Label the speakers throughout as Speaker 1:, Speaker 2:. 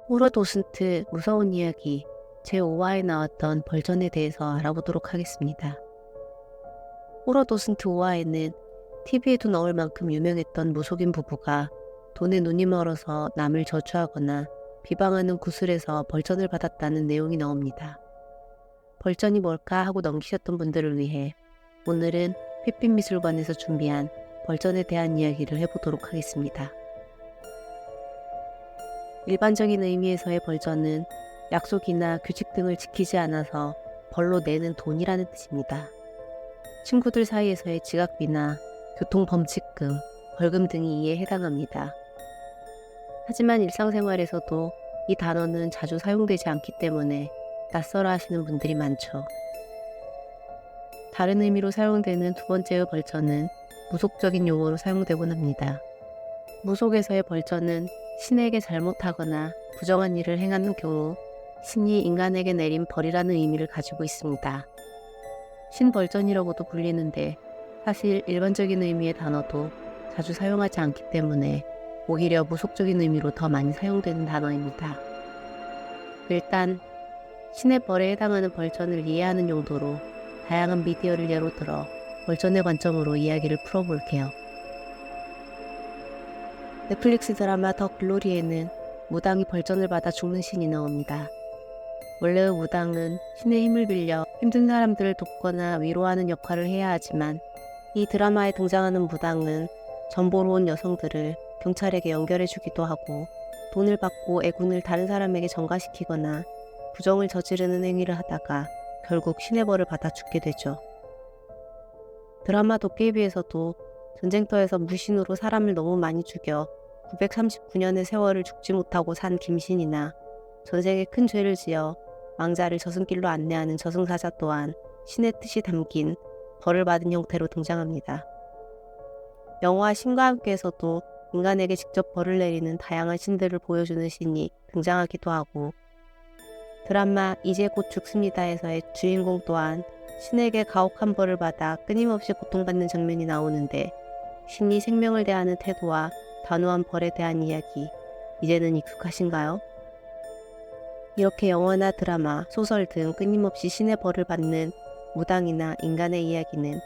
Speaker 1: 호러도슨트 무서운 이야기 제5화에 나왔던 벌전에 대해서 알아보도록 하겠습니다. 호러도슨트 5화에는 TV에도 나올 만큼 유명했던 무속인 부부가 돈에 눈이 멀어서 남을 저주하거나 비방하는 구슬에서 벌전을 받았다는 내용이 나옵니다. 벌전이 뭘까 하고 넘기셨던 분들을 위해 오늘은 휘빛미술관에서 준비한 벌전에 대한 이야기를 해보도록 하겠습니다. 일반적인 의미에서의 벌전은 약속이나 규칙 등을 지키지 않아서 벌로 내는 돈이라는 뜻입니다. 친구들 사이에서의 지각비나 교통범칙금, 벌금 등이 이에 해당합니다. 하지만 일상생활에서도 이 단어는 자주 사용되지 않기 때문에 낯설어 하시는 분들이 많죠. 다른 의미로 사용되는 두 번째의 벌전은 무속적인 용어로 사용되곤 합니다. 무속에서의 벌전은 신에게 잘못하거나 부정한 일을 행하는 경우 신이 인간에게 내린 벌이라는 의미를 가지고 있습니다. 신벌전이라고도 불리는데 사실 일반적인 의미의 단어도 자주 사용하지 않기 때문에 오히려 무속적인 의미로 더 많이 사용되는 단어입니다. 일단 신의 벌에 해당하는 벌전을 이해하는 용도로 다양한 미디어를 예로 들어 벌전의 관점으로 이야기를 풀어볼게요. 넷플릭스 드라마 더 글로리에는 무당이 벌전을 받아 죽는 신이 나옵니다. 원래의 무당은 신의 힘을 빌려 힘든 사람들을 돕거나 위로하는 역할을 해야 하지만 이 드라마에 등장하는 무당은 전보로 온 여성들을 경찰에게 연결해주기도 하고 돈을 받고 애군을 다른 사람에게 전가시키거나 부정을 저지르는 행위를 하다가 결국 신의 벌을 받아 죽게 되죠. 드라마 도깨비에서도 전쟁터에서 무신으로 사람을 너무 많이 죽여 939년의 세월을 죽지 못하고 산 김신이나 전생에 큰 죄를 지어 왕자를 저승길로 안내하는 저승사자 또한 신의 뜻이 담긴 벌을 받은 형태로 등장합니다. 영화 신과 함께에서도 인간에게 직접 벌을 내리는 다양한 신들을 보여주는 신이 등장하기도 하고 드라마 이제 곧 죽습니다에서의 주인공 또한 신에게 가혹한 벌을 받아 끊임없이 고통받는 장면이 나오는데 신이 생명을 대하는 태도와 단호한 벌에 대한 이야기, 이제는 익숙하신가요? 이렇게 영화나 드라마, 소설 등 끊임없이 신의 벌을 받는 무당이나 인간의 이야기는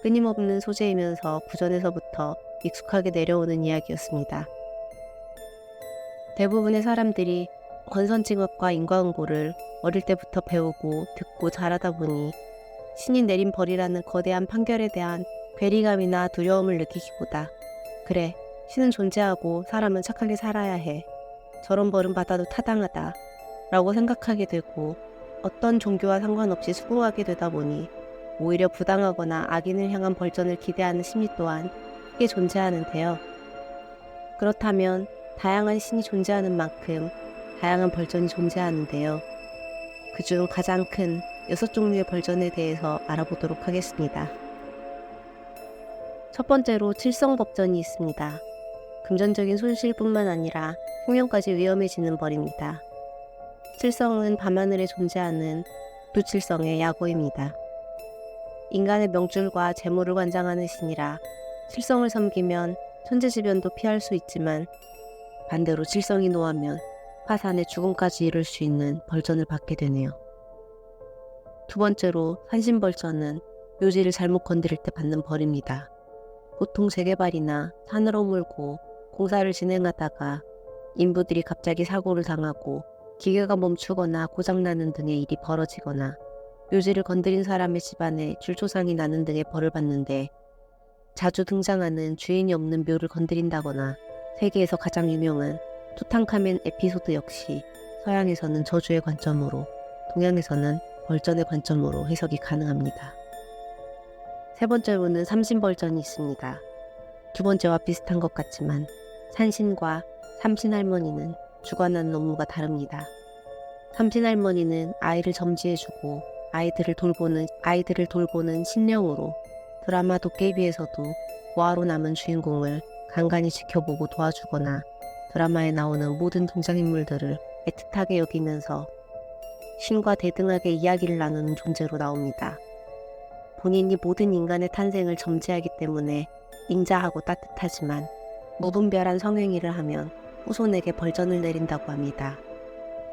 Speaker 1: 끊임없는 소재이면서 구전에서부터 익숙하게 내려오는 이야기였습니다. 대부분의 사람들이 권선징악과 인과응보를 어릴 때부터 배우고 듣고 자라다 보니 신이 내린 벌이라는 거대한 판결에 대한 괴리감이나 두려움을 느끼기보다 그래, 신은 존재하고 사람은 착하게 살아야 해. 저런 벌은 받아도 타당하다. 라고 생각하게 되고 어떤 종교와 상관없이 수긍하게 되다 보니 오히려 부당하거나 악인을 향한 벌전을 기대하는 심리 또한 크게 존재하는데요. 그렇다면 다양한 신이 존재하는 만큼 다양한 벌전이 존재하는데요. 그중 가장 큰 6종류의 벌전에 대해서 알아보도록 하겠습니다. 첫 번째로 칠성법전이 있습니다. 금전적인 손실뿐만 아니라 생명까지 위험해지는 벌입니다. 칠성은 밤하늘에 존재하는 두칠성의 약오입니다. 인간의 명줄과 재물을 관장하는 신이라 칠성을 섬기면 천재지변도 피할 수 있지만 반대로 칠성이 노하면 파산의 죽음까지 이룰 수 있는 벌전을 받게 되네요. 두 번째로 산신벌전은 묘지를 잘못 건드릴 때 받는 벌입니다. 보통 재개발이나 산을 허물고 공사를 진행하다가 인부들이 갑자기 사고를 당하고 기계가 멈추거나 고장나는 등의 일이 벌어지거나 묘지를 건드린 사람의 집안에 줄초상이 나는 등의 벌을 받는데 자주 등장하는 주인이 없는 묘를 건드린다거나 세계에서 가장 유명한 투탕카멘 에피소드 역시 서양에서는 저주의 관점으로 동양에서는 벌전의 관점으로 해석이 가능합니다. 세 번째로는 삼신벌전이 있습니다. 두 번째와 비슷한 것 같지만 산신과 삼신할머니는 주관하는 업무가 다릅니다. 삼신할머니는 아이를 점지해주고 아이들을 돌보는 신령으로 드라마 도깨비에서도 고아로 남은 주인공을 간간히 지켜보고 도와주거나 드라마에 나오는 모든 등장인물들을 애틋하게 여기면서 신과 대등하게 이야기를 나누는 존재로 나옵니다. 본인이 모든 인간의 탄생을 점지하기 때문에 인자하고 따뜻하지만 무분별한 성행위를 하면 후손에게 벌전을 내린다고 합니다.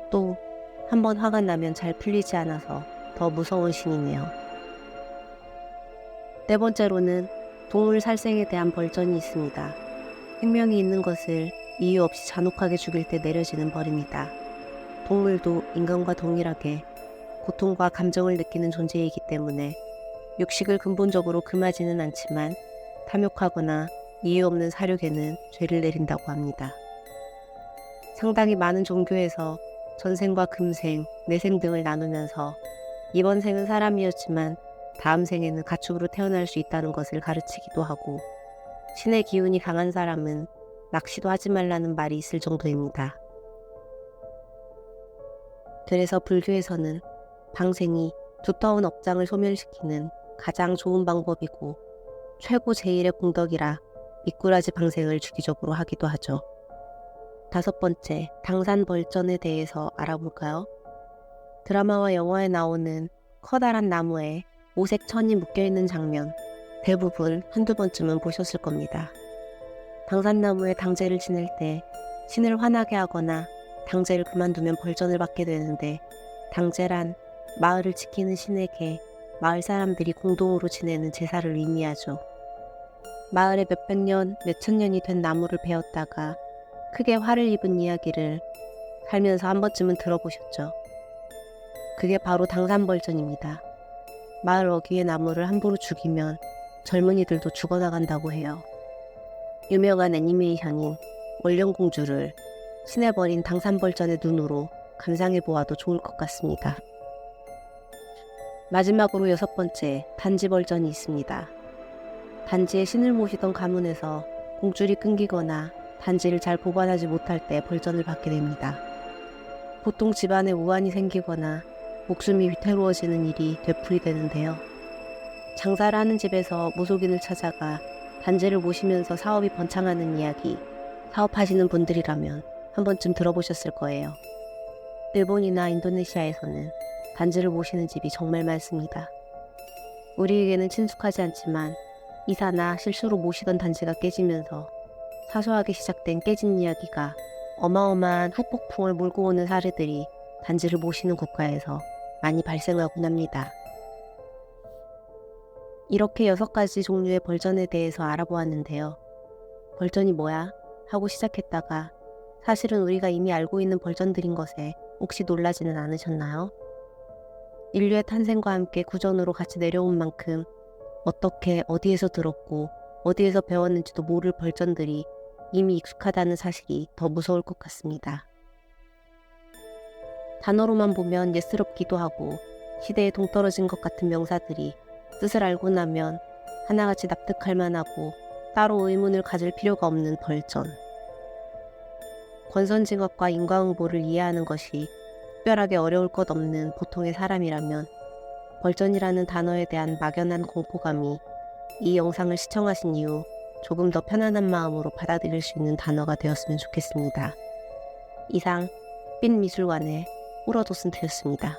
Speaker 1: 또 한 번 화가 나면 잘 풀리지 않아서 더 무서운 신이네요. 네 번째로는 동물 살생에 대한 벌전이 있습니다. 생명이 있는 것을 이유 없이 잔혹하게 죽일 때 내려지는 벌입니다. 동물도 인간과 동일하게 고통과 감정을 느끼는 존재이기 때문에 육식을 근본적으로 금하지는 않지만 탐욕하거나 이유 없는 사륙에는 죄를 내린다고 합니다. 상당히 많은 종교에서 전생과 금생, 내생 등을 나누면서 이번 생은 사람이었지만 다음 생에는 가축으로 태어날 수 있다는 것을 가르치기도 하고, 신의 기운이 강한 사람은 낚시도 하지 말라는 말이 있을 정도입니다. 그래서 불교에서는 방생이 두터운 업장을 소멸시키는 가장 좋은 방법이고 최고 제일의 공덕이라 미꾸라지 방생을 주기적으로 하기도 하죠. 다섯 번째, 당산벌전에 대해서 알아볼까요? 드라마와 영화에 나오는 커다란 나무에 오색 천이 묶여있는 장면, 대부분 한두 번쯤은 보셨을 겁니다. 당산나무에 당제를 지낼 때 신을 화나게 하거나 당제를 그만두면 벌전을 받게 되는데, 당제란 마을을 지키는 신에게 마을 사람들이 공동으로 지내는 제사를 의미하죠. 마을에 몇백 년, 몇천 년이 된 나무를 베었다가 크게 화를 입은 이야기를 살면서 한 번쯤은 들어보셨죠. 그게 바로 당산벌전입니다. 마을 어귀의 나무를 함부로 죽이면 젊은이들도 죽어나간다고 해요. 유명한 애니메이션인 월령공주를 신에 버린 당산벌전의 눈으로 감상해 보아도 좋을 것 같습니다. 마지막으로 여섯 번째, 단지벌전이 있습니다. 단지에 신을 모시던 가문에서 공줄이 끊기거나 단지를 잘 보관하지 못할 때 벌전을 받게 됩니다. 보통 집안에 우환이 생기거나 목숨이 위태로워지는 일이 되풀이되는데요. 장사를 하는 집에서 무속인을 찾아가 단지를 모시면서 사업이 번창하는 이야기, 사업하시는 분들이라면 한 번쯤 들어보셨을 거예요. 일본이나 인도네시아에서는 단지를 모시는 집이 정말 많습니다. 우리에게는 친숙하지 않지만 이사나 실수로 모시던 단지가 깨지면서 사소하게 시작된 깨진 이야기가 어마어마한 후폭풍을 몰고 오는 사례들이 단지를 모시는 국가에서 많이 발생하곤 합니다. 이렇게 6가지 종류의 벌전에 대해서 알아보았는데요. 벌전이 뭐야? 하고 시작했다가 사실은 우리가 이미 알고 있는 벌전들인 것에 혹시 놀라지는 않으셨나요? 인류의 탄생과 함께 구전으로 같이 내려온 만큼 어떻게 어디에서 들었고 어디에서 배웠는지도 모를 벌전들이 이미 익숙하다는 사실이 더 무서울 것 같습니다. 단어로만 보면 예스럽기도 하고 시대에 동떨어진 것 같은 명사들이 뜻을 알고 나면 하나같이 납득할 만하고 따로 의문을 가질 필요가 없는 벌전. 권선징악과 인과응보를 이해하는 것이 특별하게 어려울 것 없는 보통의 사람이라면 벌전이라는 단어에 대한 막연한 공포감이 이 영상을 시청하신 이후 조금 더 편안한 마음으로 받아들일 수 있는 단어가 되었으면 좋겠습니다. 이상 빛미술관의 울어도슨트였습니다.